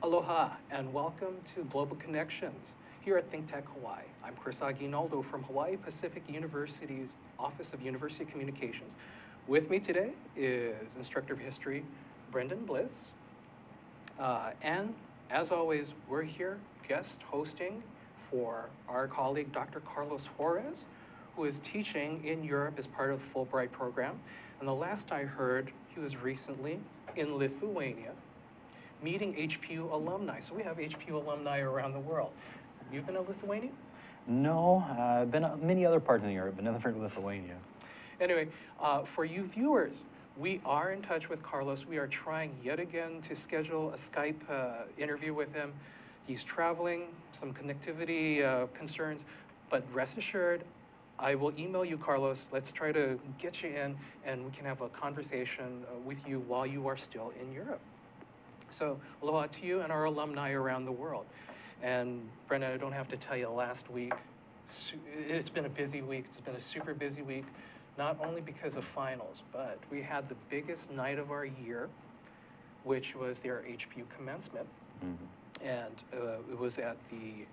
Aloha and welcome to Global Connections here at ThinkTech Hawaii. I'm Chris Aguinaldo from Hawaiian Pacific University's Office of University Communications. With me today is Instructor of History Brenden Bliss. And as always, we're here guest hosting for our colleague Dr. Carlos Juarez, who is teaching in Europe as part of the Fulbright program. And the last I heard, he was recently in Lithuania meeting HPU alumni. So we have HPU alumni around the world. You've been to Lithuania? No, I've been to many other parts of Europe, but never in Lithuania. Anyway, for you viewers, we are in touch with Carlos. We are trying yet again to schedule a Skype interview with him. He's traveling, some connectivity concerns, but rest assured, I will email you, Carlos. Let's try to get you in, and we can have a conversation with you while you are still in Europe. So aloha to you and our alumni around the world. And Brenden, I don't have to tell you, last week, it's been a busy week. It's been a super busy week, not only because of finals, but we had the biggest night of our year, which was their HPU commencement. Mm-hmm. And it was at the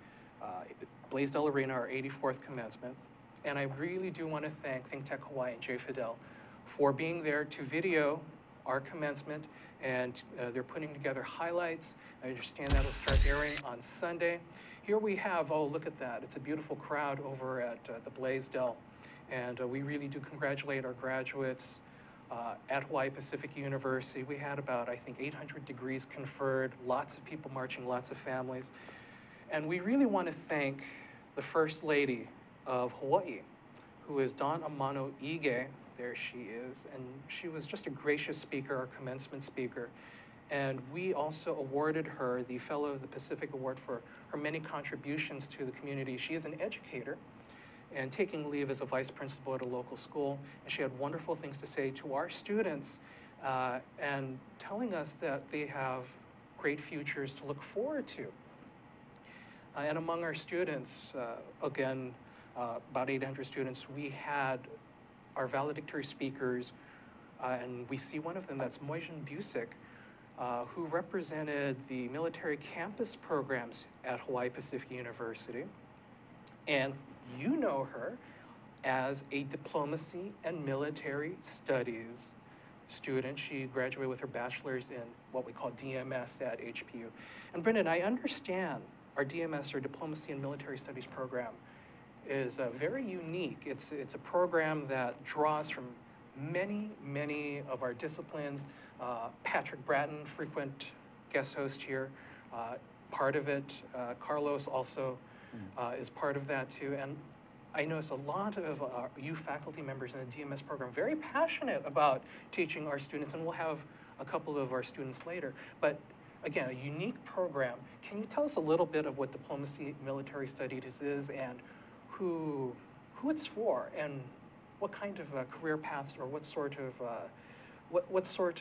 Blaisdell Arena, our 84th commencement. And I really do want to thank ThinkTech Hawaii and Jay Fidel for being there to video our commencement, and they're putting together highlights. I understand that'll start airing on Sunday. Here we have, oh, look at that. It's a beautiful crowd over at the Blaisdell. And we really do congratulate our graduates at Hawaii Pacific University. We had about, I think, 800 degrees conferred, lots of people marching, lots of families. And we really want to thank the First Lady of Hawaii, who is Dawn Amano Ige. There she is, and she was just a gracious speaker, our commencement speaker. And we also awarded her the Fellow of the Pacific Award for her many contributions to the community. She is an educator and taking leave as a vice principal at a local school. And she had wonderful things to say to our students and telling us that they have great futures to look forward to. And among our students, again, about 800 students, we had our valedictory speakers, and we see one of them, that's Moijan Busick, who represented the military campus programs at Hawaii Pacific University. And you know her as a diplomacy and military studies student. She graduated with her bachelor's in what we call DMS at HPU. And Brenden, I understand our DMS, or Diplomacy and Military Studies program, is very unique. It's a program that draws from many of our disciplines. Patrick Bratton, frequent guest host here, part of it. Carlos also is part of that too. And I noticed a lot of you faculty members in the DMS program very passionate about teaching our students, and we'll have a couple of our students later. But again, a unique program. Can you tell us a little bit of what Diplomacy Military Studies is, and who it's for, and what kind of career paths, or what sort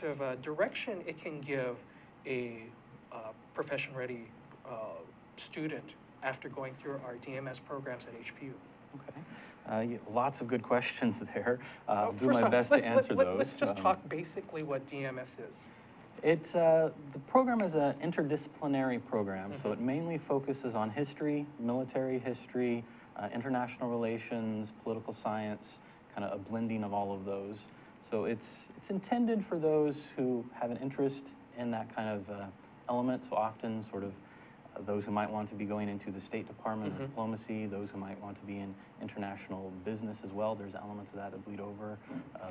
of direction it can give a profession-ready student after going through our DMS programs at HPU? Okay, lots of good questions there. I'll do my best to answer those. Let's just talk basically what DMS is. It's the program is an interdisciplinary program, so it mainly focuses on history, military history, international relations, political science, kind of a blending of all of those. So it's intended for those who have an interest in that kind of element, so often sort of those who might want to be going into the State Department of diplomacy, those who might want to be in international business as well. There's elements of that that bleed over.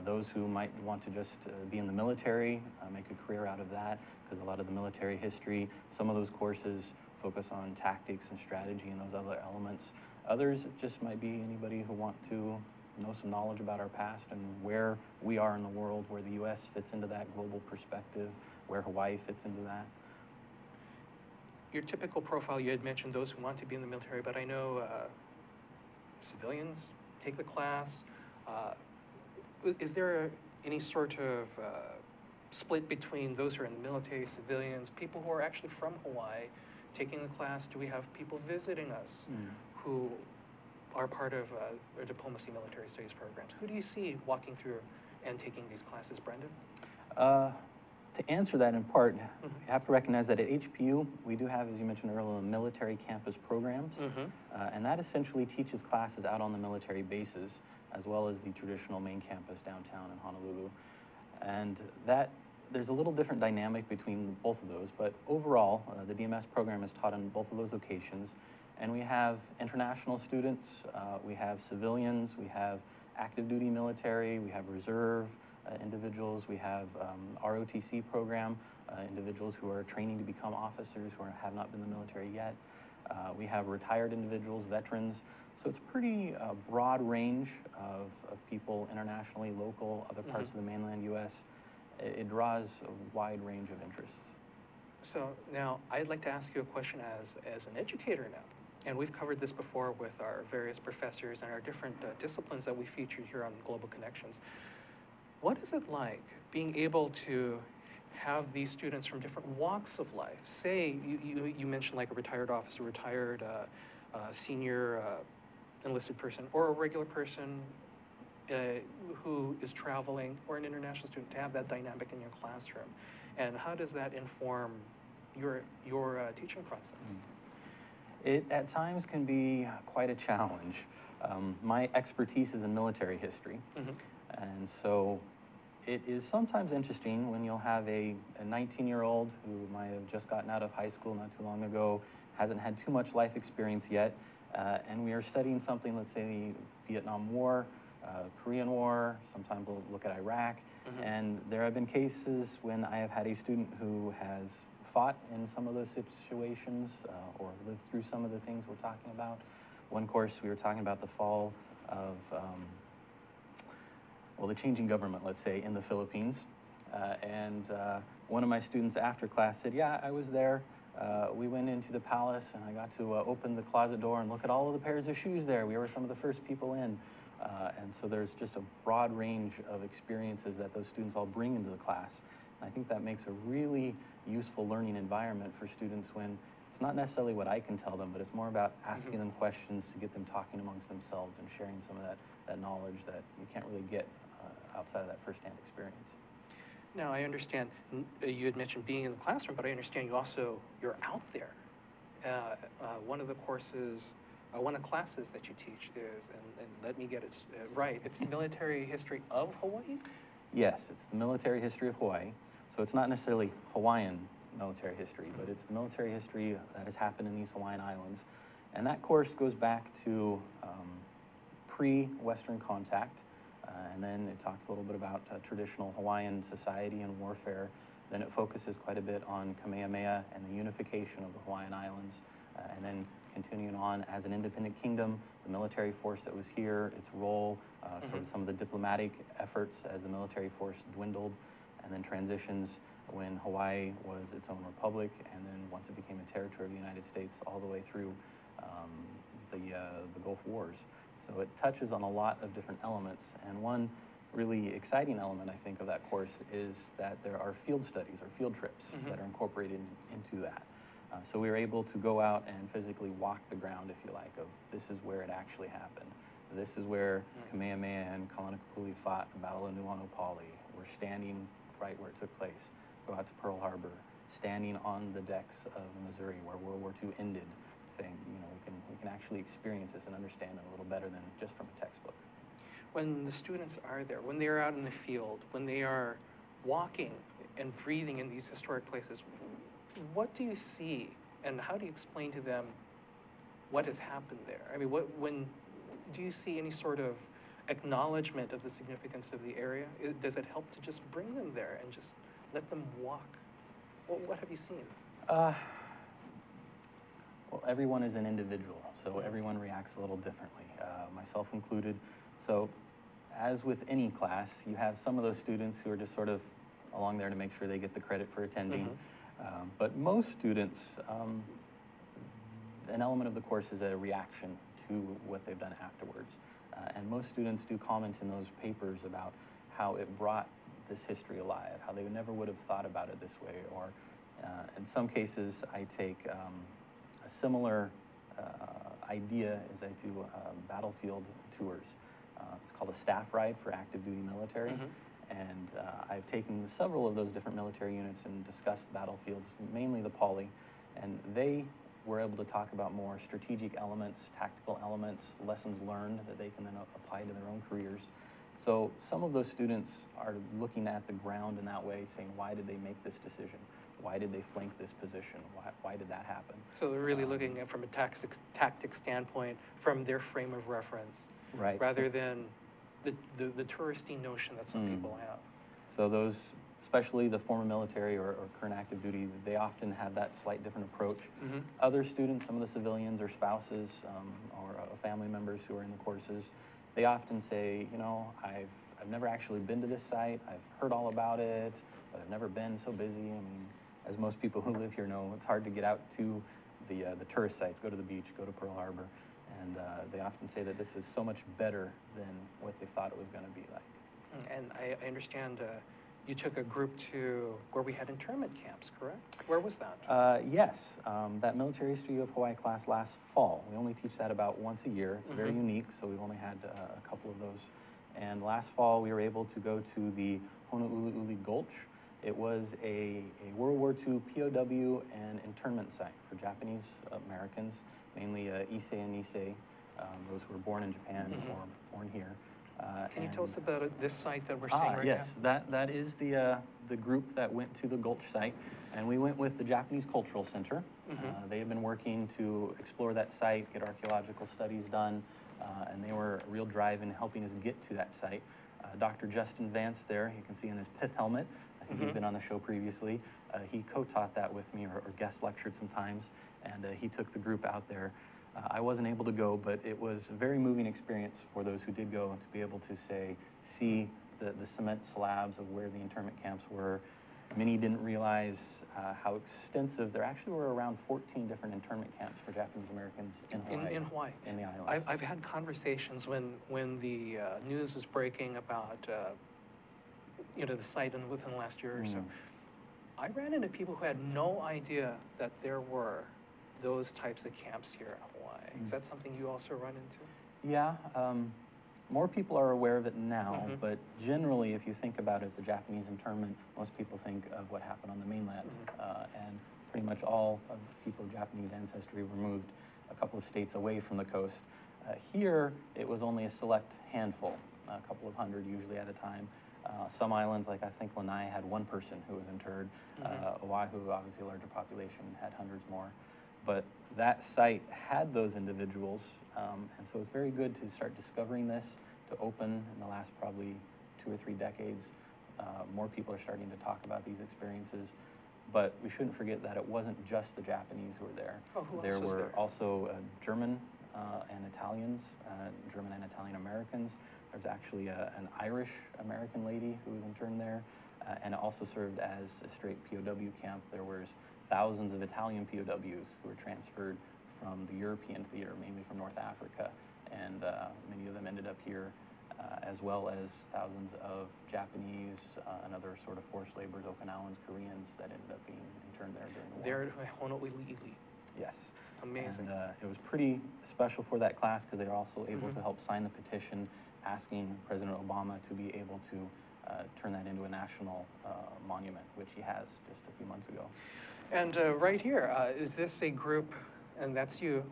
Those who might want to just be in the military, make a career out of that, because a lot of the military history, some of those courses focus on tactics and strategy and those other elements. Others, it just might be anybody who want to know some knowledge about our past and where we are in the world, where the U.S. fits into that global perspective, where Hawaii fits into that. Your typical profile, you had mentioned those who want to be in the military, but I know civilians take the class. Is there any sort of split between those who are in the military, civilians, people who are actually from Hawaii taking the class? Do we have people visiting us who are part of our diplomacy military studies programs? Who do you see walking through and taking these classes, Brenden? To answer that in part, you have to recognize that at HPU, we do have, as you mentioned earlier, military campus programs, and that essentially teaches classes out on the military bases, as well as the traditional main campus downtown in Honolulu. And that, there's a little different dynamic between both of those, but overall, the DMS program is taught in both of those locations, and we have international students, we have civilians, we have active duty military, we have reserve, individuals, we have ROTC program, individuals who are training to become officers who have not been in the military yet. We have retired individuals, veterans. So it's a pretty broad range of people internationally, local, other parts of the mainland U.S. It draws a wide range of interests. So now I'd like to ask you a question as an educator now. And we've covered this before with our various professors and our different disciplines that we featured here on Global Connections. What is it like being able to have these students from different walks of life? Say, you mentioned like a retired officer, retired senior enlisted person, or a regular person who is traveling, or an international student, to have that dynamic in your classroom. And how does that inform your teaching process? It at times can be quite a challenge. My expertise is in military history. And so it is sometimes interesting when you'll have a 19-year-old who might have just gotten out of high school not too long ago, hasn't had too much life experience yet, and we are studying something, let's say the Vietnam War, Korean War, sometimes we'll look at Iraq, and there have been cases when I have had a student who has fought in some of those situations or lived through some of the things we're talking about. One course we were talking about the fall of well, the changing government, let's say, in the Philippines. And one of my students after class said, yeah, I was there. We went into the palace and I got to open the closet door and look at all of the pairs of shoes there. We were some of the first people in. And so there's just a broad range of experiences that those students all bring into the class. And I think that makes a really useful learning environment for students when it's not necessarily what I can tell them, but it's more about asking them questions to get them talking amongst themselves and sharing some of that knowledge that you can't really get outside of that firsthand experience. Now, I understand you had mentioned being in the classroom, but I understand you're out there. One of the courses, one of the classes that you teach is, and let me get it right, it's military history of Hawaii? Yes, it's the military history of Hawaii. So it's not necessarily Hawaiian military history, but it's the military history that has happened in these Hawaiian islands. And that course goes back to pre-Western contact. And then it talks a little bit about traditional Hawaiian society and warfare. Then it focuses quite a bit on Kamehameha and the unification of the Hawaiian Islands. And then continuing on as an independent kingdom, the military force that was here, its role, sort of some of the diplomatic efforts as the military force dwindled, and then transitions when Hawaii was its own republic, and then once it became a territory of the United States, all the way through the Gulf Wars. So it touches on a lot of different elements, and one really exciting element, I think, of that course is that there are field studies or field trips that are incorporated into that. So we were able to go out and physically walk the ground, if you like, of this is where it actually happened. This is where Kamehameha and Kalaniʻapuli fought the Battle of Nu'uanupali. We're standing right where it took place. Go out to Pearl Harbor, standing on the decks of the Missouri where World War II ended, saying, you know, we can actually experience this and understand it a little better than just from a textbook. When the students are there, when they're out in the field, when they are walking and breathing in these historic places, what do you see and how do you explain to them what has happened there? I mean, when do you see any sort of acknowledgement of the significance of the area? Does it help to just bring them there and just let them walk? What have you seen? Well, everyone is an individual, so everyone reacts a little differently, myself included. So as with any class, you have some of those students who are just sort of along there to make sure they get the credit for attending. But most students, an element of the course is a reaction to what they've done afterwards. And most students do comment in those papers about how it brought this history alive, how they never would have thought about it this way. Or in some cases, I take a similar idea as I do battlefield tours. It's called a staff ride for active duty military. And I've taken several of those different military units and discussed battlefields, mainly the poly, and they were able to talk about more strategic elements, tactical elements, lessons learned that they can then apply to their own careers. So some of those students are looking at the ground in that way, saying, why did they make this decision? Why did they flank this position? Why did that happen? So they're really looking at from a tactic standpoint, from their frame of reference, right? Rather than the touristy notion that some people have. So those, especially the former military or current active duty, they often have that slight different approach. Other students, some of the civilians or spouses or family members who are in the courses, they often say, you know, I've never actually been to this site. I've heard all about it, but I've never been so busy. I mean, as most people who live here know, it's hard to get out to the tourist sites, go to the beach, go to Pearl Harbor. And they often say that this is so much better than what they thought it was going to be like. And I understand you took a group to where we had internment camps, correct? Where was that? Yes, that military history of Hawaii class last fall. We only teach that about once a year. It's very unique, so we've only had a couple of those. And last fall, we were able to go to the Honouliuli Gulch. It was a World War II POW and internment site for Japanese Americans, mainly Issei and Issei, those who were born in Japan or born here. Can you tell us about this site that we're seeing right yes, now? that is the group that went to the Gulch site, and we went with the Japanese Cultural Center. They have been working to explore that site, get archaeological studies done, and they were a real drive in helping us get to that site. Dr. Justin Vance there, you can see in his pith helmet, I think he's been on the show previously. He co-taught that with me or guest lectured sometimes, and he took the group out there. I wasn't able to go, but it was a very moving experience for those who did go to be able to see the cement slabs of where the internment camps were. Many didn't realize how extensive. There actually were around 14 different internment camps for Japanese Americans in Hawaii. In Hawaii. In the islands. I've had conversations when the news was breaking about the site within the last year or so. I ran into people who had no idea that there were those types of camps here in Hawaii. Is that something you also run into? Yeah, more people are aware of it now, but generally, if you think about it, the Japanese internment, most people think of what happened on the mainland, and pretty much all of people of Japanese ancestry were moved a couple of states away from the coast. Here, it was only a select handful, a couple of hundred usually at a time. Some islands, like I think Lanai, had one person who was interred. Oahu, obviously a larger population, had hundreds more. But that site had those individuals, and so it's very good to start discovering this, to open in the last probably 2 or 3 decades. More people are starting to talk about these experiences, but we shouldn't forget that it wasn't just the Japanese who were there. Oh, who else there was were there? also German and Italians, German and Italian Americans. There's actually an Irish American lady who was interned there, and it also served as a straight POW camp. There was thousands of Italian POWs who were transferred from the European theater, mainly from North Africa, and many of them ended up here, as well as thousands of Japanese and other sort of forced laborers, Okinawans, Koreans that ended up being interned there during the war. There at Honouliuli. Yes. Amazing. And it was pretty special for that class because they were also able to help sign the petition asking President Obama to be able to turn that into a national monument, which he has just a few months ago. And right here, is this a group, and that's you,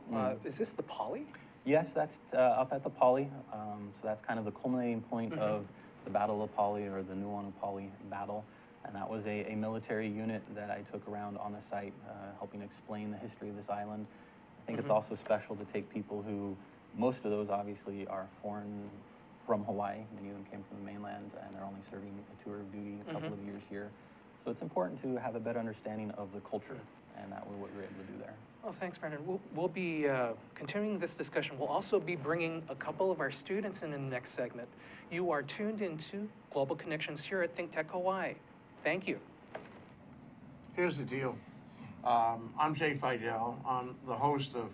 is this the Poly? Yes, that's up at the Poly. So that's kind of the culminating point of the Battle of Poly, or the Nuuanu Poly battle. And that was a military unit that I took around on the site, helping explain the history of this island. I think it's also special to take people who, most of those obviously are foreign from Hawaii. Many of them came from the mainland, and they're only serving a tour of duty a couple of years here. So it's important to have a better understanding of the culture, and that was what we were able to do there. Oh, thanks, Brenden. We'll be continuing this discussion. We'll also be bringing a couple of our students in the next segment. You are tuned into Global Connections here at ThinkTech Hawaii. Thank you. Here's the deal. I'm Jay Fidel. I'm the host of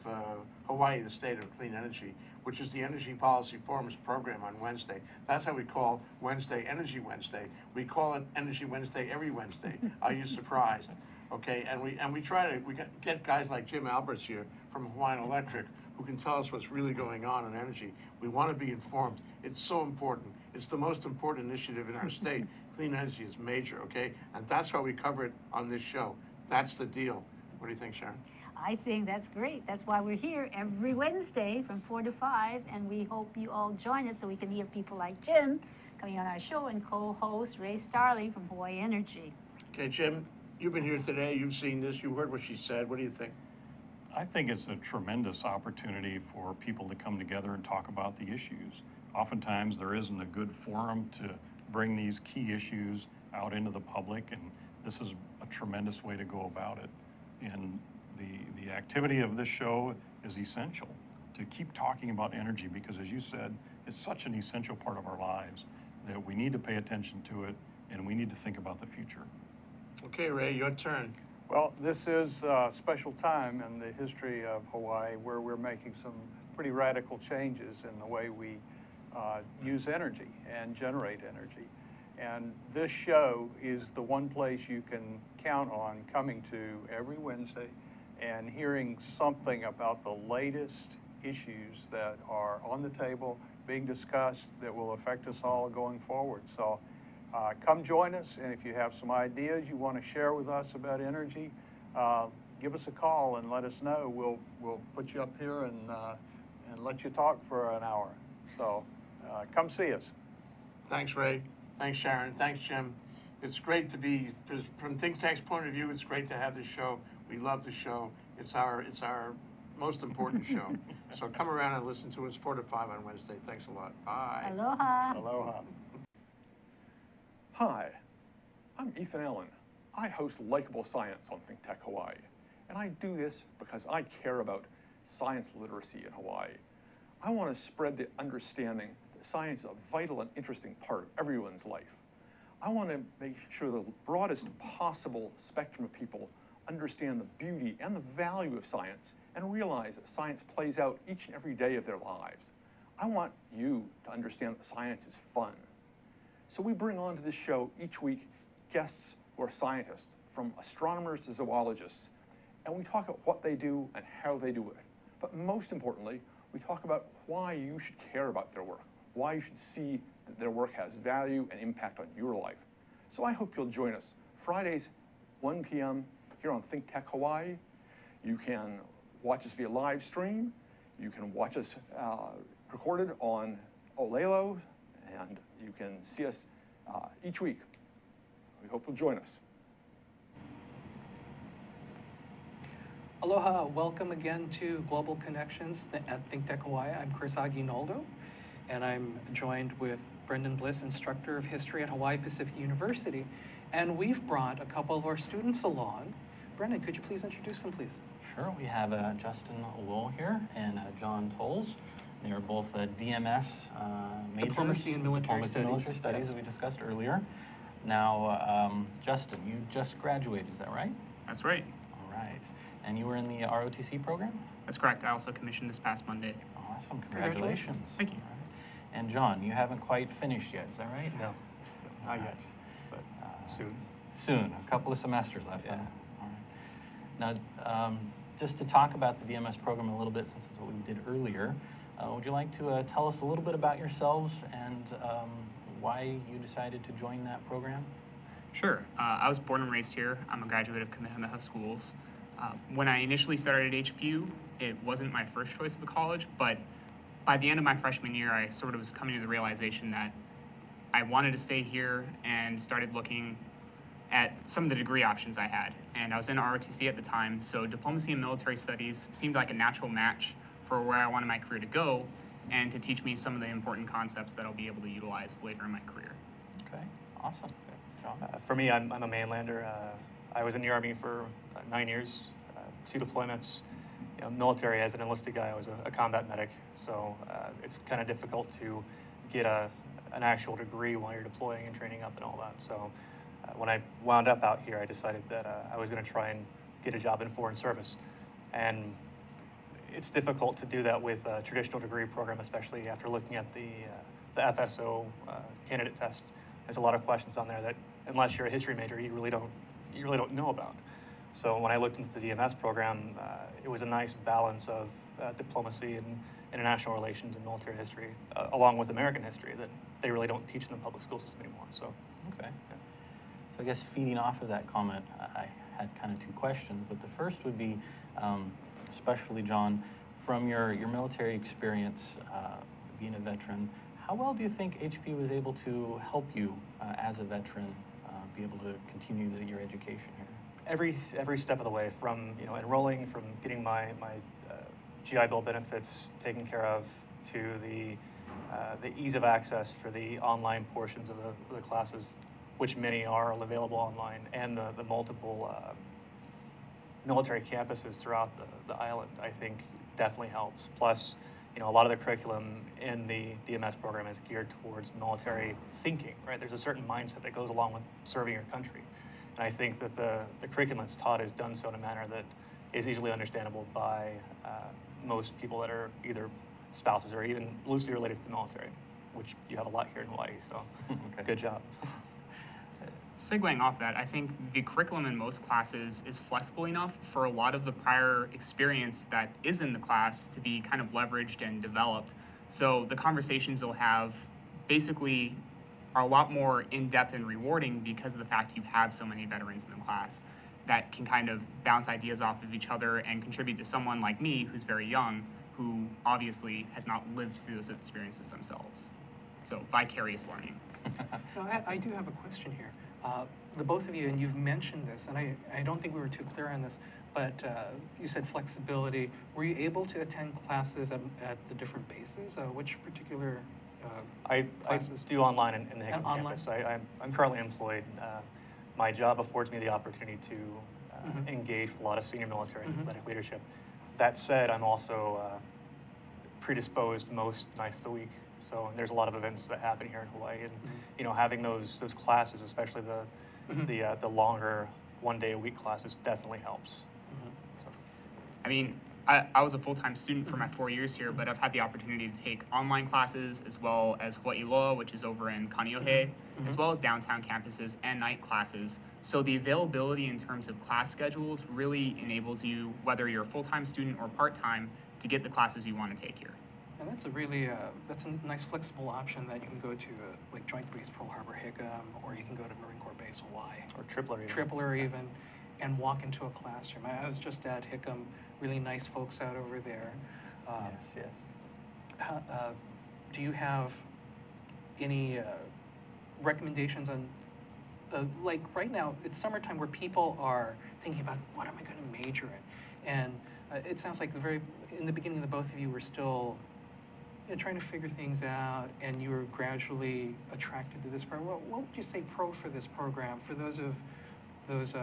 Hawaii, the State of Clean Energy, which is the Energy Policy Forum's program on Wednesday. That's how we call Wednesday Energy Wednesday. We call it Energy Wednesday every Wednesday. Are you surprised? Okay, and we try to get guys like Jim Alberts here from Hawaiian Electric who can tell us what's really going on in energy. We want to be informed. It's so important. It's the most important initiative in our state. clean energy is major, okay? And that's why we cover it on this show. That's the deal. What do you think, Sharon? I think that's great. That's why we're here every Wednesday from 4 to 5, and we hope you all join us so we can hear people like Jim coming on our show and co-host Ray Starley from Hawaii Energy. Okay, Jim, you've been here today. You've seen this. You heard what she said. What do you think? I think it's a tremendous opportunity for people to come together and talk about the issues. Oftentimes, there isn't a good forum to bring these key issues out into the public, and this is a tremendous way to go about it. And the activity of this show is essential to keep talking about energy because, as you said, it's such an essential part of our lives that we need to pay attention to it and we need to think about the future. Okay, Ray, your turn. Well, this is a special time in the history of Hawaii where we're making some pretty radical changes in the way we use energy and generate energy. And this show is the one place you can count on coming to every Wednesday and hearing something about the latest issues that are on the table, being discussed, that will affect us all going forward. So come join us, and if you have some ideas you want to share with us about energy, give us a call and let us know. We'll put you up here and let you talk for an hour. So come see us. Thanks, Ray. Thanks, Sharon. Thanks, Jim. It's great to be, from ThinkTech's point of view, it's great to have this show. We love the show. It's our most important show. So come around and listen to us 4 to 5 on Wednesday. Thanks a lot. Bye. Aloha. Aloha. Hi, I'm Ethan Allen. I host Likeable Science on ThinkTech Hawaii, and I do this because I care about science literacy in Hawaii. I want to spread the understanding that science is a vital and interesting part of everyone's life. I want to make sure the broadest possible spectrum of people understand the beauty and the value of science and realize that science plays out each and every day of their lives. I want you to understand that science is fun. So we bring onto this show each week guests who are scientists, from astronomers to zoologists, and we talk about what they do and how they do it. But most importantly, we talk about why you should care about their work, why you should see that their work has value and impact on your life. So I hope you'll join us Fridays, 1 p.m. here on ThinkTech Hawaii. You can watch us via live stream. You can watch us recorded on Olelo, and you can see us each week. We hope you'll join us. Aloha, welcome again to Global Connections at ThinkTech Hawaii. I'm Chris Aguinaldo, and I'm joined with Brenden Bliss, instructor of history at Hawaii Pacific University. And we've brought a couple of our students along. Brenden, could you please introduce them, please? Sure, we have Justin Lowe here and John Towles. They are both DMS majors. Diplomacy and Military Studies. Military Studies, Yes. as we discussed earlier. Now, Justin, you just graduated, is that right? That's right. All right. And you were in the ROTC program? That's correct. I also commissioned this past Monday. Awesome, congratulations. Thank you. All right. And John, you haven't quite finished yet, is that right? No, not yet, but soon. Soon, a couple of semesters left. Yeah. All right. Now, just to talk about the DMS program a little bit, since it's what we did earlier, would you like to tell us a little bit about yourselves and why you decided to join that program? Sure. I was born and raised here. I'm a graduate of Kamehameha Schools. When I initially started at HPU, it wasn't my first choice of a college, but by the end of my freshman year, I sort of was coming to the realization that I wanted to stay here and started looking at some of the degree options I had. And I was in ROTC at the time, so diplomacy and military studies seemed like a natural match for where I wanted my career to go and to teach me some of the important concepts that I'll be able to utilize later in my career. Okay, awesome. John? For me, I'm a mainlander. I was in the Army for 9 years, 2 deployments. You know, military, as an enlisted guy, I was a combat medic, so it's kind of difficult to get an actual degree while you're deploying and training up and all that. So when I wound up out here, I decided that I was going to try and get a job in foreign service. And it's difficult to do that with a traditional degree program, especially after looking at the FSO candidate test. There's a lot of questions on there that, unless you're a history major, you really don't know about. So when I looked into the DMS program, it was a nice balance of diplomacy international relations and military history, along with American history, that they really don't teach in the public school system anymore. So, Okay. So I guess feeding off of that comment, I had kind of two questions, but the first would be, especially John, from your military experience, being a veteran, how well do you think HP was able to help you as a veteran be able to continue your education here? Every step of the way, from enrolling, from getting my GI Bill benefits taken care of, to the ease of access for the online portions of the classes, which many are available online, and the multiple military campuses throughout the island, I think definitely helps. Plus, a lot of the curriculum in the MS program is geared towards military thinking, right? There's a certain mindset that goes along with serving your country. And I think that the curriculum that's taught is done so in a manner that is easily understandable by most people that are either spouses or even loosely related to the military, which you have a lot here in Hawaii, so Okay. good job. Segueing off that, I think the curriculum in most classes is flexible enough for a lot of the prior experience that is in the class to be kind of leveraged and developed. So the conversations you'll have basically are a lot more in-depth and rewarding because of the fact you have so many veterans in the class that can kind of bounce ideas off of each other and contribute to someone like me who's very young, who obviously has not lived through those experiences themselves. So vicarious learning. No, I do have a question here. The both of you, and you've mentioned this, and I don't think we were too clear on this, but you said flexibility. Were you able to attend classes at the different bases? Which particular I classes? do online in the Hickman Online? campus. I'm currently employed. My job affords me the opportunity to engage with a lot of senior military and athletic leadership. That said, I'm also predisposed most nights of the week. So there's a lot of events that happen here in Hawaii, and having those classes, especially the longer one-day-a-week classes, definitely helps. So. I mean, I was a full-time student for my 4 years here, but I've had the opportunity to take online classes as well as Hawaii Lowe, which is over in Kaneohe, as well as downtown campuses and night classes. So the availability in terms of class schedules really enables you, whether you're a full-time student or part-time, to get the classes you want to take here. And that's a really, that's a nice flexible option that you can go to like Joint Base Pearl Harbor Hickam, or you can go to Marine Corps Base Hawaii. Or Tripler even. Tripler even, and walk into a classroom. I was just at Hickam, really nice folks out over there. Yes. Do you have any recommendations on, like right now, it's summertime where people are thinking about what am I going to major in? And it sounds like in the beginning, the both of you were still trying to figure things out, and you were gradually attracted to this program. What would you say pro for this program for those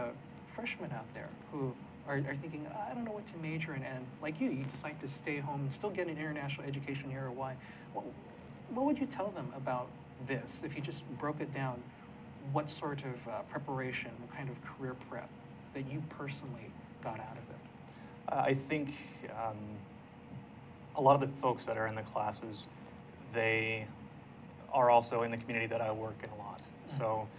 freshmen out there who are thinking, I don't know what to major in, and like you decide to stay home and still get an international education here at Hawaii. What would you tell them about this if you just broke it down? What sort of preparation, what kind of career prep that you personally got out of it? I think a lot of the folks that are in the classes, they are also in the community that I work in a lot. So,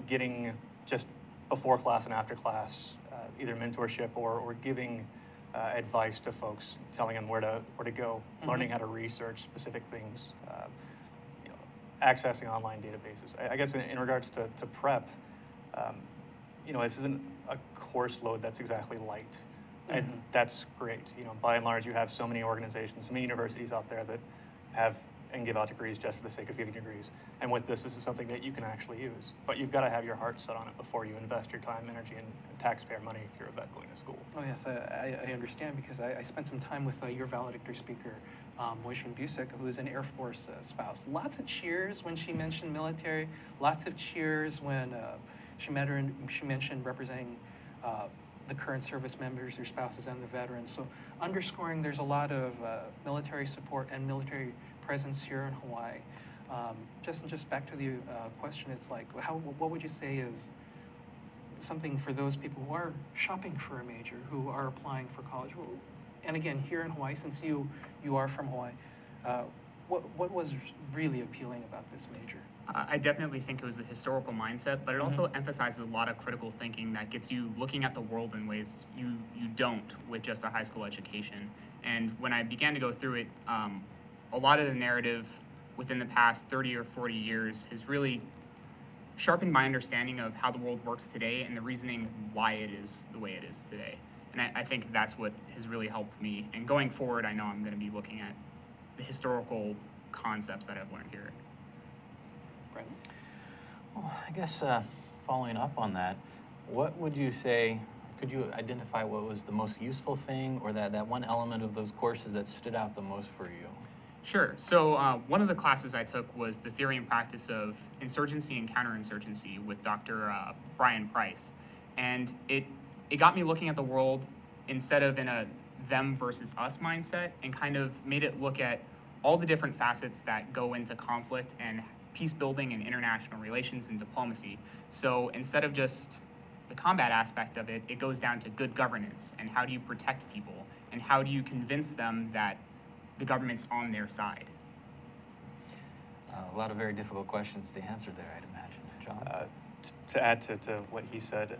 getting just before class and after class, either mentorship or giving advice to folks, telling them where to go, learning how to research specific things, accessing online databases. I guess in regards to prep, this isn't a course load that's exactly light. And that's great. By and large, you have so many organizations, so many universities out there that have and give out degrees just for the sake of giving degrees. And with this is something that you can actually use. But you've got to have your heart set on it before you invest your time, energy, and taxpayer money if you're a vet going to school. Oh yes, I understand, because I spent some time with your valedictory speaker, Moishin Busek, who is an Air Force spouse. Lots of cheers when she mentioned military. Lots of cheers when she met her and she mentioned representing the current service members, their spouses, and the veterans. So underscoring there's a lot of military support and military presence here in Hawaii. Just back to the question, it's like, what would you say is something for those people who are shopping for a major, who are applying for college? And again, here in Hawaii, since you are from Hawaii, what was really appealing about this major? I definitely think it was the historical mindset, but it also emphasizes a lot of critical thinking that gets you looking at the world in ways you don't with just a high school education. And when I began to go through it, a lot of the narrative within the past 30 or 40 years has really sharpened my understanding of how the world works today and the reasoning why it is the way it is today. And I think that's what has really helped me. And going forward, I know I'm going to be looking at the historical concepts that I've learned here. Brenden? Well, I guess following up on that, what would you say, could you identify what was the most useful thing or that one element of those courses that stood out the most for you? Sure. So one of the classes I took was the theory and practice of insurgency and counterinsurgency with Dr. Brian Price. And it got me looking at the world instead of in a them versus us mindset, and kind of made it look at all the different facets that go into conflict and peace building and international relations and diplomacy. So instead of just the combat aspect of it, it goes down to good governance and how do you protect people and how do you convince them that the government's on their side. A lot of very difficult questions to answer there, I'd imagine. John? To add to what he said,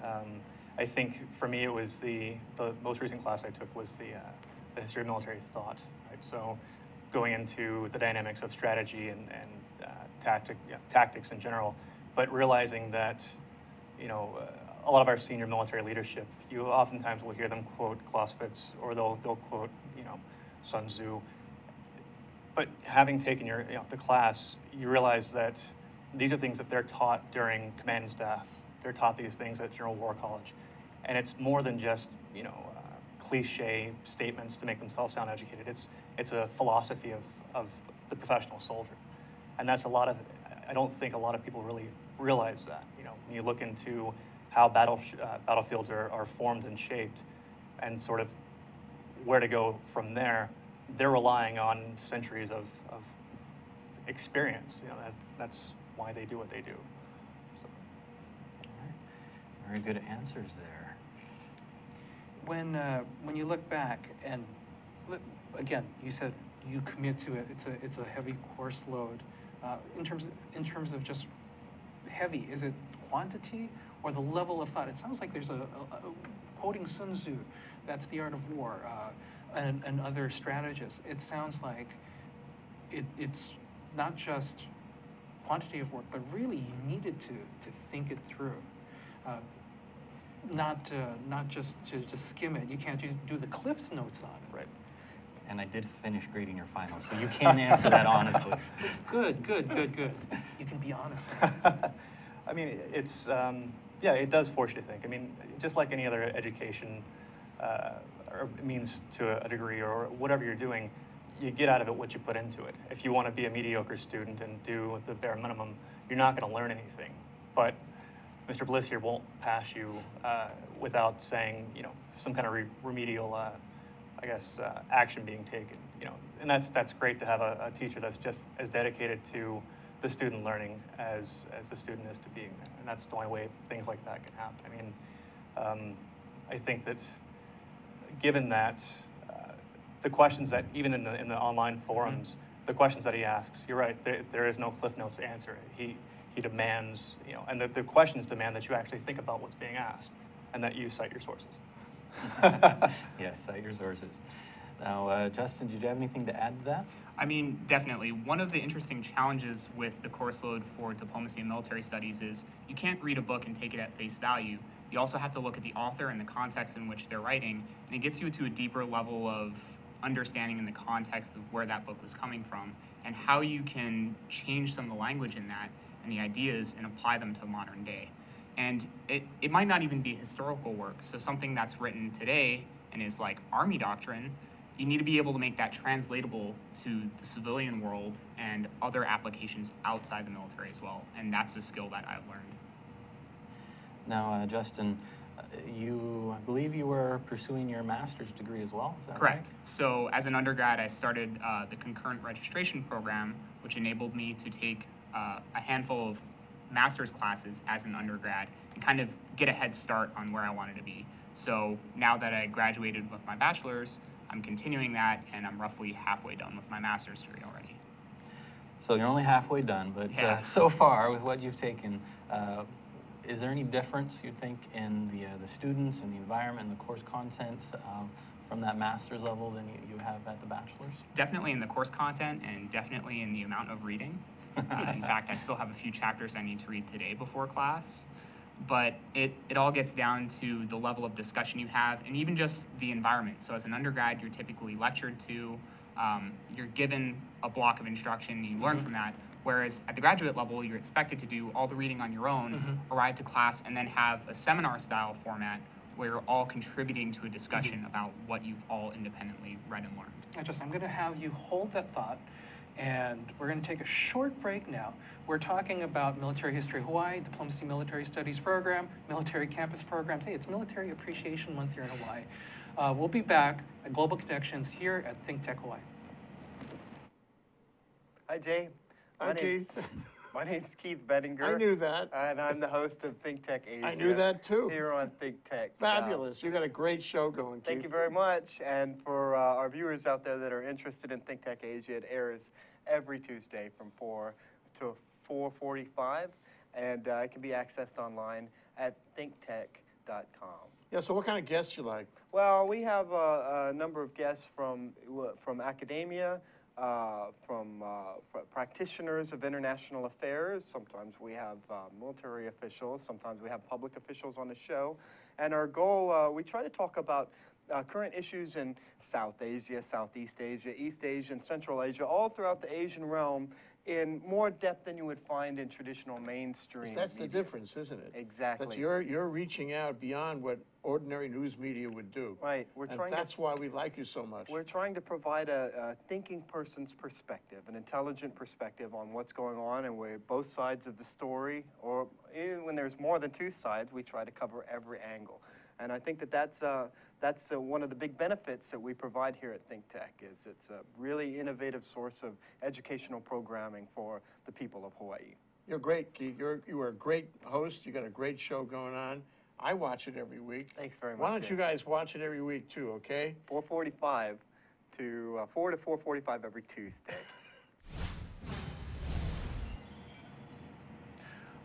I think for me it was the most recent class I took was the history of military thought. Right? So going into the dynamics of strategy and tactics in general, but realizing that, you know, a lot of our senior military leadership, you oftentimes will hear them quote Clausewitz, or they'll quote, you know, Sun Tzu. But having taken the class, you realize that these are things that they're taught during command and staff. They're taught these things at General War College. And it's more than just, you know, cliche statements to make themselves sound educated. It's a philosophy of the professional soldier. And that's I don't think a lot of people really realize that. You know, when you look into how battlefields are formed and shaped and sort of where to go from there, they're relying on centuries of experience. You know, that's why they do what they do. So. All right. Very good answers there. When you look back, and again, you said you commit to it. It's a heavy course load. In terms of just heavy, is it quantity or the level of thought? It sounds like there's a quoting Sun Tzu, that's the art of war, and other strategists. It sounds like it's not just quantity of work, but really you needed to think it through. Not just to skim it. You can't do the Cliff's notes on it. Right. And I did finish grading your final, so you can answer that honestly. Good. You can be honest. I mean, it's, yeah, it does force you to think. I mean, just like any other education or means to a degree or whatever you're doing, you get out of it what you put into it. If you want to be a mediocre student and do the bare minimum, you're not going to learn anything. But Mr. Bliss here won't pass you without saying, you know, some kind of remedial, I guess, action being taken. You know, and that's great to have a teacher that's just as dedicated to the student learning as the student is to being there. And that's the only way things like that can happen. I mean, I think that given that, the questions that even in the online forums, the questions that he asks, you're right, there is no Cliff Notes answer. He demands, you know, and the questions demand that you actually think about what's being asked and that you cite your sources. Yes, cite your sources. Now, Justin, did you have anything to add to that? I mean, definitely. One of the interesting challenges with the course load for diplomacy and military studies is you can't read a book and take it at face value. You also have to look at the author and the context in which they're writing, and it gets you to a deeper level of understanding in the context of where that book was coming from and how you can change some of the language in that and the ideas and apply them to modern day. And it might not even be historical work. So something that's written today and is like Army doctrine, you need to be able to make that translatable to the civilian world and other applications outside the military as well. And that's a skill that I've learned. Now, Justin, I believe you were pursuing your master's degree as well, is that Correct. right? So as an undergrad, I started the concurrent registration program, which enabled me to take a handful of master's classes as an undergrad and kind of get a head start on where I wanted to be. So now that I graduated with my bachelor's, I'm continuing that, and I'm roughly halfway done with my master's degree already. So you're only halfway done, but Yeah. So far with what you've taken, is there any difference, you think, in the students and the environment and the course content from that master's level than you have at the bachelor's? Definitely in the course content and definitely in the amount of reading. In fact, I still have a few chapters I need to read today before class. But it all gets down to the level of discussion you have and even just the environment. So as an undergrad, you're typically lectured to, you're given a block of instruction, you learn from that. Whereas at the graduate level, you're expected to do all the reading on your own, arrive to class, and then have a seminar-style format where you're all contributing to a discussion about what you've all independently read and learned. I'm going to have you hold that thought, and we're going to take a short break now. We're talking about Military History Hawaii, Diplomacy Military Studies Program, Military Campus Programs. Hey, it's Military Appreciation Month here in Hawaii. We'll be back at Global Connections here at ThinkTech Hawaii. Hi, Jay. Hi, Keith. My name's Keith Bettinger. I knew that. And I'm the host of ThinkTech Asia. I knew that too. Here on ThinkTech. Fabulous. You got a great show going, Keith. Thank you very much. And for our viewers out there that are interested in ThinkTech Asia, it airs every Tuesday from 4 to 4:45, and it can be accessed online at thinktech.com. Yeah, so what kind of guests you like? Well, we have a number of guests from academia, from practitioners of international affairs. Sometimes we have military officials. Sometimes we have public officials on the show. And our goal, we try to talk about current issues in South Asia, Southeast Asia, East Asia, and Central Asia, all throughout the Asian realm in more depth than you would find in traditional mainstream That's the media. difference, isn't it? Exactly. That you're reaching out beyond what ordinary news media would do. Right. That's why we like you so much. We're trying to provide a thinking person's perspective, an intelligent perspective on what's going on, and we're both sides of the story, or even when there's more than two sides, we try to cover every angle. And I think that's one of the big benefits that we provide here at ThinkTech. Is it's a really innovative source of educational programming for the people of Hawaii. You're great, Keith. You are a great host. You got a great show going on. I watch it every week. Thanks very much. Why don't you guys watch it every week too, okay? 4:45 to 4 to 4:45 every Tuesday.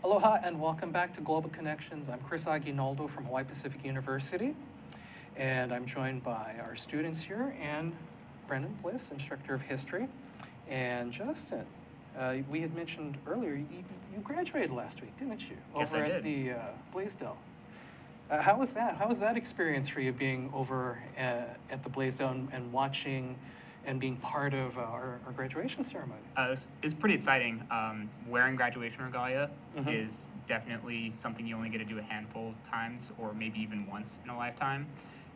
Aloha and welcome back to Global Connections. I'm Chris Aguinaldo from Hawaiian Pacific University, and I'm joined by our students here and Brenden Bliss, instructor of history, and Justin. We had mentioned earlier, you graduated last week, didn't you? Yes, over I at did. the Blaisdell. How was that? How was that experience for you, being over at the Blaisdell and watching and being part of our graduation ceremony? It's pretty exciting. Wearing graduation regalia is definitely something you only get to do a handful of times, or maybe even once in a lifetime.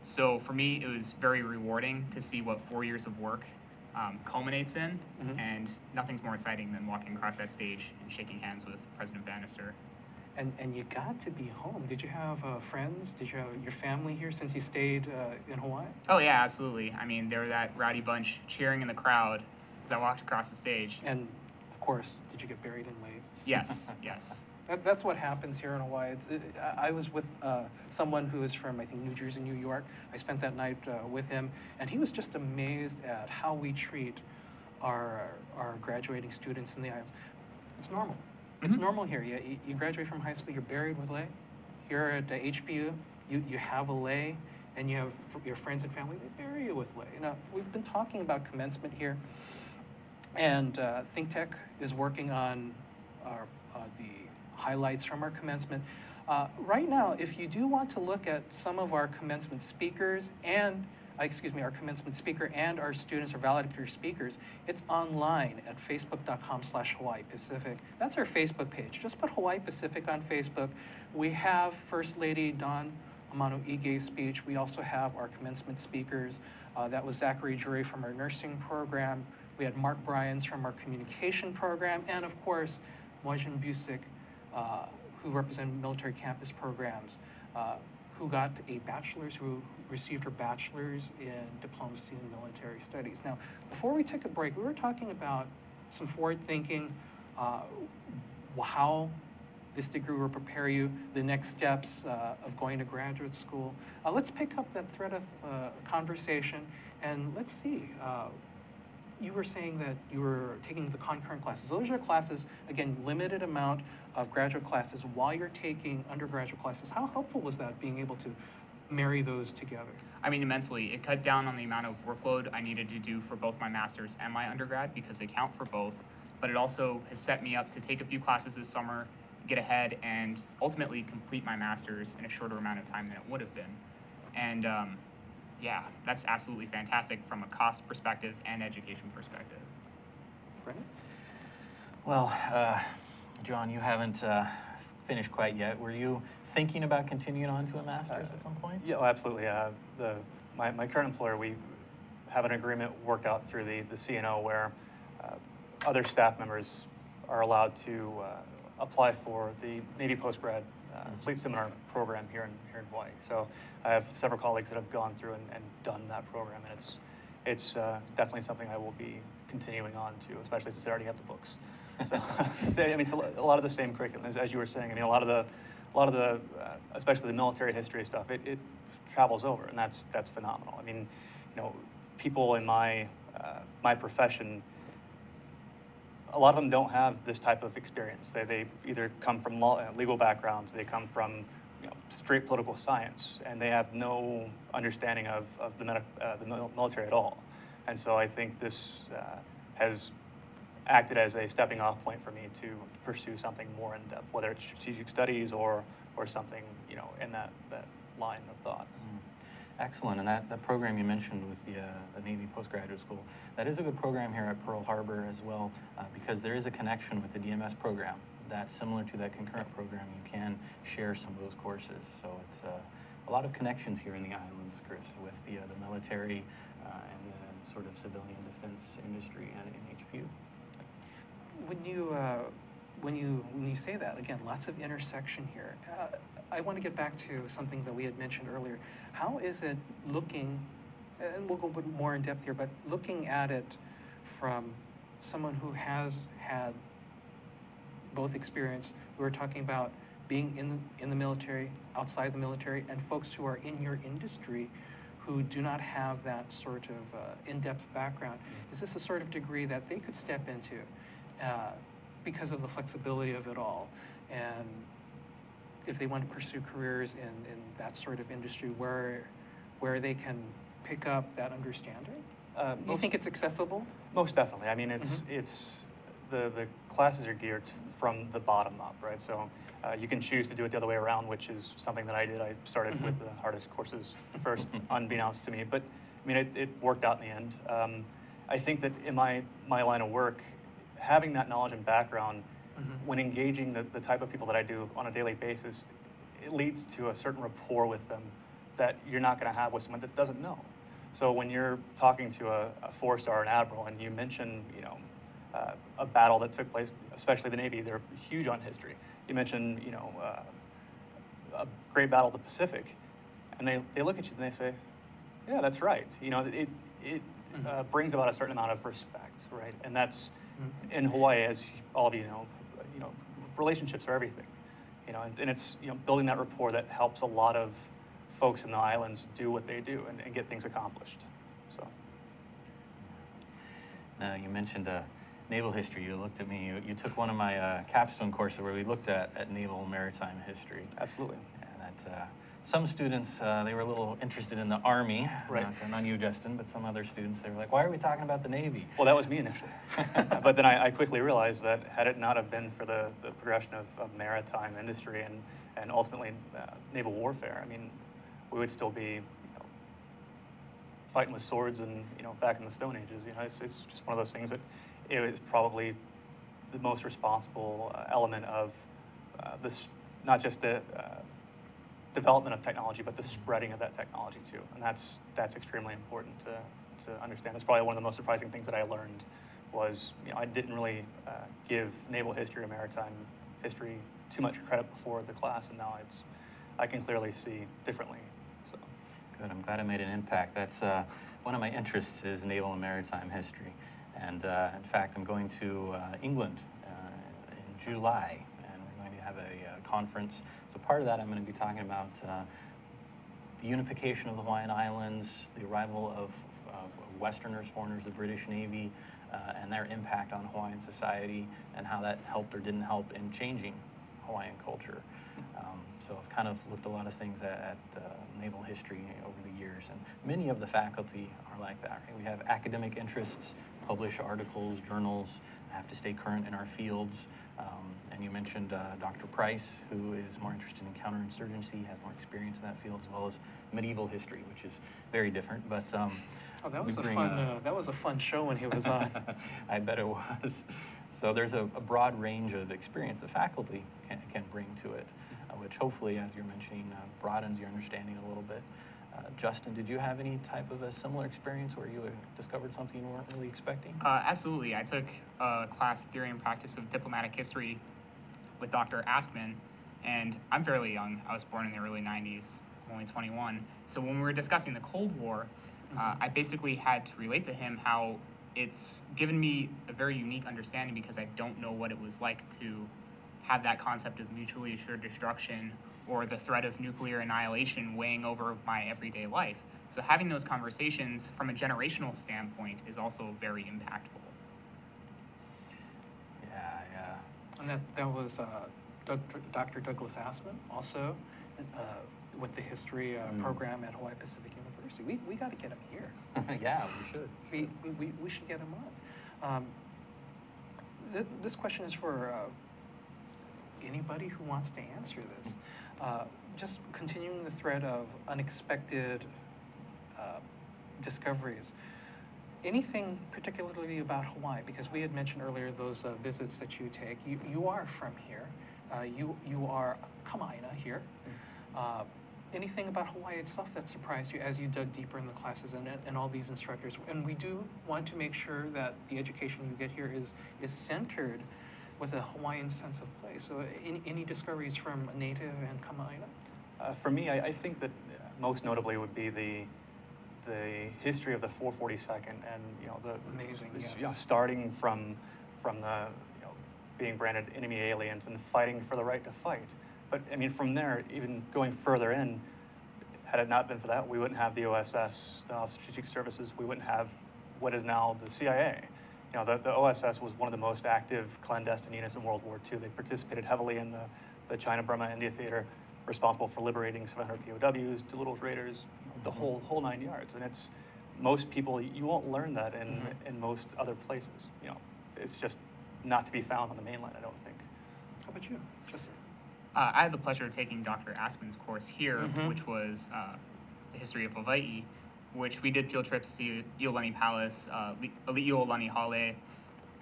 So for me, it was very rewarding to see what 4 years of work culminates in, and nothing's more exciting than walking across that stage and shaking hands with President Bannister. And you got to be home. Did you have friends? Did you have your family here since you stayed in Hawaii? Oh yeah, absolutely. I mean, there were that rowdy bunch cheering in the crowd as I walked across the stage. And of course, did you get buried in leis? Yes, yes. That's what happens here in Hawaii. I was with someone who is from, I think, New Jersey, New York. I spent that night with him, and he was just amazed at how we treat our graduating students in the islands. It's normal. It's normal here. You graduate from high school, you're buried with lei. Here at HPU, you have a lei, and you have your friends and family, they bury you with lei. Now, we've been talking about commencement here, and ThinkTech is working on the highlights from our commencement. Right now, if you do want to look at some of our commencement speakers and our commencement speaker and our students or valedictory speakers, it's online at facebook.com/Hawaii Pacific. That's our Facebook page. Just put Hawaii Pacific on Facebook. We have First Lady Dawn Amano Ige's speech. We also have our commencement speakers. That was Zachary Jury from our nursing program. We had Mark Bryans from our communication program, and of course, Moijan Busick, who represent military campus programs, who got a bachelor's, who received her bachelor's in diplomacy and military studies. Now, before we took a break, we were talking about some forward thinking, how this degree will prepare you, the next steps of going to graduate school. Let's pick up that thread of conversation, and let's see. You were saying that you were taking the concurrent classes. Those are classes, again, limited amount of graduate classes while you're taking undergraduate classes. How helpful was that, being able to marry those together? I mean, immensely. It cut down on the amount of workload I needed to do for both my master's and my undergrad because they count for both. But it also has set me up to take a few classes this summer, get ahead, and ultimately complete my master's in a shorter amount of time than it would have been. And yeah, that's absolutely fantastic from a cost perspective and education perspective. Brenden? Well, John, you haven't finished quite yet. Were you thinking about continuing on to a master's at some point? Yeah, absolutely. My current employer, we have an agreement worked out through the CNO where other staff members are allowed to apply for the Navy postgrad fleet seminar program here in Hawaii. So I have several colleagues that have gone through and done that program, and it's definitely something I will be continuing on to, especially since I already have the books. So, I mean, it's a lot of the same curriculum as you were saying. I mean, a lot of the, especially the military history stuff, it travels over, and that's phenomenal. I mean, you know, people in my profession, a lot of them don't have this type of experience. They either come from legal backgrounds, they come from straight political science, and they have no understanding of the military at all. And so I think this has acted as a stepping off point for me to pursue something more in depth, whether it's strategic studies or something in that line of thought. Excellent, and that program you mentioned with the Navy Postgraduate School, that is a good program here at Pearl Harbor as well, because there is a connection with the DMS program that's similar to that concurrent program. You can share some of those courses, so it's a lot of connections here in the islands, Chris, with the military and the sort of civilian defense industry and NHPU. When you say that, again, lots of intersection here. I want to get back to something that we had mentioned earlier. How is it looking, and we'll go more in depth here, but looking at it from someone who has had both experience, we were talking about being in the military, outside the military, and folks who are in your industry who do not have that sort of in-depth background. Is this a sort of degree that they could step into because of the flexibility of it all? And if they want to pursue careers in that sort of industry where they can pick up that understanding? Do you think it's accessible? Most definitely. I mean, it's the classes are geared from the bottom up, right? So you can choose to do it the other way around, which is something that I did. I started with the hardest courses first, unbeknownst to me. But I mean, it worked out in the end. I think that in my line of work, having that knowledge and background, when engaging the type of people that I do on a daily basis, it leads to a certain rapport with them that you're not going to have with someone that doesn't know. So when you're talking to a 4-star, an admiral, and you mention, a battle that took place, especially the Navy, they're huge on history. You mention, a great battle of the Pacific, and they look at you and they say, yeah, that's right. It brings about a certain amount of respect, right? And that's in Hawaii, as all of you know, relationships are everything, and it's building that rapport that helps a lot of folks in the islands do what they do and get things accomplished. So. You mentioned naval history. You looked at me. You took one of my capstone courses where we looked at naval maritime history. Absolutely. And that some students, they were a little interested in the Army. Right. Not you, Justin, but some other students, they were like, why are we talking about the Navy? Well, that was me initially. But then I quickly realized that had it not have been for the progression of maritime industry and ultimately naval warfare, I mean, we would still be fighting with swords and back in the Stone Ages. It's just one of those things that it is probably the most responsible element of this, not just the development of technology, but the spreading of that technology too. And that's extremely important to understand. It's probably one of the most surprising things that I learned was, I didn't really give naval history or maritime history too much credit before the class, and now I can clearly see differently. So. Good, I'm glad I made an impact. That's one of my interests is naval and maritime history. And in fact, I'm going to England in July, and we're going to have a conference. So part of that, I'm going to be talking about the unification of the Hawaiian Islands, the arrival of Westerners, foreigners, the British Navy, and their impact on Hawaiian society, and how that helped or didn't help in changing Hawaiian culture. So I've kind of looked a lot of things at naval history over the years, and many of the faculty are like that. Right? We have academic interests, publish articles, journals, have to stay current in our fields. And you mentioned Dr. Price, who is more interested in counterinsurgency, has more experience in that field, as well as medieval history, which is very different. But oh, that was a fun show when he was on. I bet it was. So there's a broad range of experience the faculty can bring to it, which hopefully, as you're mentioning, broadens your understanding a little bit. Justin, did you have any type of a similar experience where you discovered something you weren't really expecting? Absolutely. I took a class, Theory and Practice of Diplomatic History, with Dr. Askman, and I'm fairly young. I was born in the early 90s. I'm only 21. So when we were discussing the Cold War, I basically had to relate to him how it's given me a very unique understanding because I don't know what it was like to have that concept of mutually assured destruction or the threat of nuclear annihilation weighing over my everyday life. So having those conversations from a generational standpoint is also very impactful. Yeah. And that was Dr. Douglas Aspin, also with the history program at Hawaii Pacific University. We got to get him here. Yeah, we should. We should get him on. This question is for anybody who wants to answer this. Just continuing the thread of unexpected discoveries. Anything particularly about Hawaii? Because we had mentioned earlier those visits that you take. You are from here. You are Kama'aina here. Anything about Hawaii itself that surprised you as you dug deeper in the classes and all these instructors? And we do want to make sure that the education you get here is centered with a Hawaiian sense of place. So any discoveries from Native and Kama'aina? For me, I think that most notably would be the history of the 442nd, and amazing, starting from the being branded enemy aliens and fighting for the right to fight. But I mean, from there, even going further in, had it not been for that, we wouldn't have the OSS, the Office of Strategic Services. We wouldn't have what is now the CIA. The OSS was one of the most active clandestine units in World War II. They participated heavily in the China-Burma-India theater, responsible for liberating 700 POWs, Doolittle's raiders, the whole 9 yards. And it's, most people, you won't learn that in most other places. It's just not to be found on the mainland, I don't think. How about you, Justin? I had the pleasure of taking Dr. Aspin's course here, which was the history of Hawaii, which we did field trips to Iolani Palace, Iolani Hale,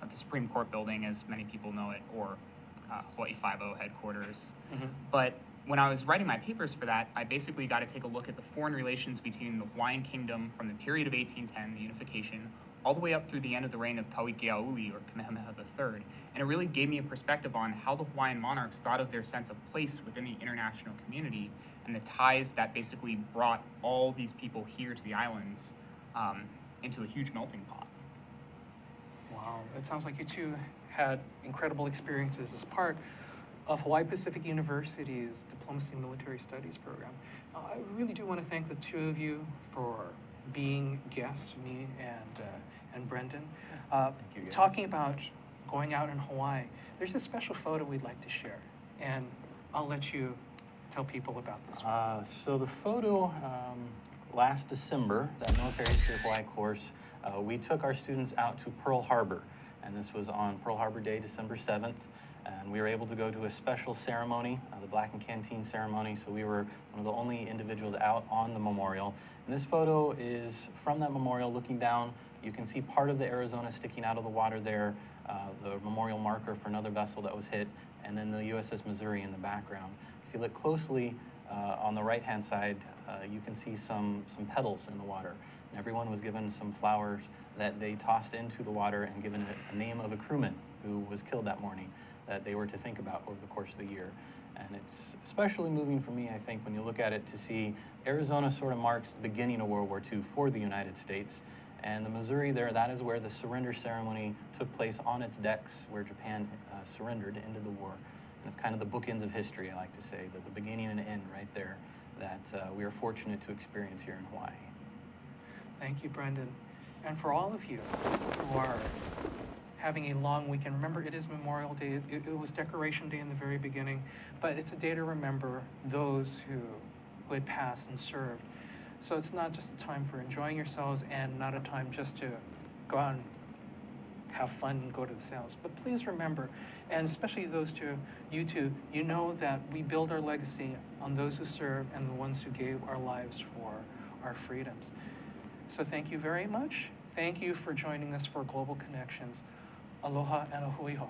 the Supreme Court building, as many people know it, or Hawaii 5-0 headquarters. But when I was writing my papers for that, I basically got to take a look at the foreign relations between the Hawaiian Kingdom from the period of 1810, the unification, all the way up through the end of the reign of Pauikeauli, or Kamehameha III. And it really gave me a perspective on how the Hawaiian monarchs thought of their sense of place within the international community and the ties that basically brought all these people here to the islands into a huge melting pot. Wow, it sounds like you two had incredible experiences as part of Hawaii Pacific University's Diplomacy and Military Studies program. I really do want to thank the two of you for being guests, me and Brenden. Thank you, guys. Talking about going out in Hawaii, there's a special photo we'd like to share, and I'll let you tell people about this one. So the photo, last December, that Military History of Hawaii course, we took our students out to Pearl Harbor, and this was on Pearl Harbor Day, December 7th. And we were able to go to a special ceremony, the Black and Canteen ceremony, so we were one of the only individuals out on the memorial. And this photo is from that memorial looking down. You can see part of the Arizona sticking out of the water there, the memorial marker for another vessel that was hit, and then the USS Missouri in the background. If you look closely on the right-hand side, you can see some petals in the water. And everyone was given some flowers that they tossed into the water and given a name of a crewman who was killed that morning, that they were to think about over the course of the year. And it's especially moving for me, I think, when you look at it, to see Arizona sort of marks the beginning of World War II for the United States. And the Missouri there, that is where the surrender ceremony took place on its decks, where Japan surrendered into the war. And it's kind of the bookends of history, I like to say, the beginning and end right there, that we are fortunate to experience here in Hawaii. Thank you, Brenden. And for all of you who are having a long weekend. Remember, it is Memorial Day. It was Decoration Day in the very beginning, but it's a day to remember those who had passed and served. So it's not just a time for enjoying yourselves and not a time just to go out and have fun and go to the sales. But please remember, and especially those two, you two, you know that we build our legacy on those who serve and the ones who gave our lives for our freedoms. So thank you very much. Thank you for joining us for Global Connections. Aloha and a hui hou.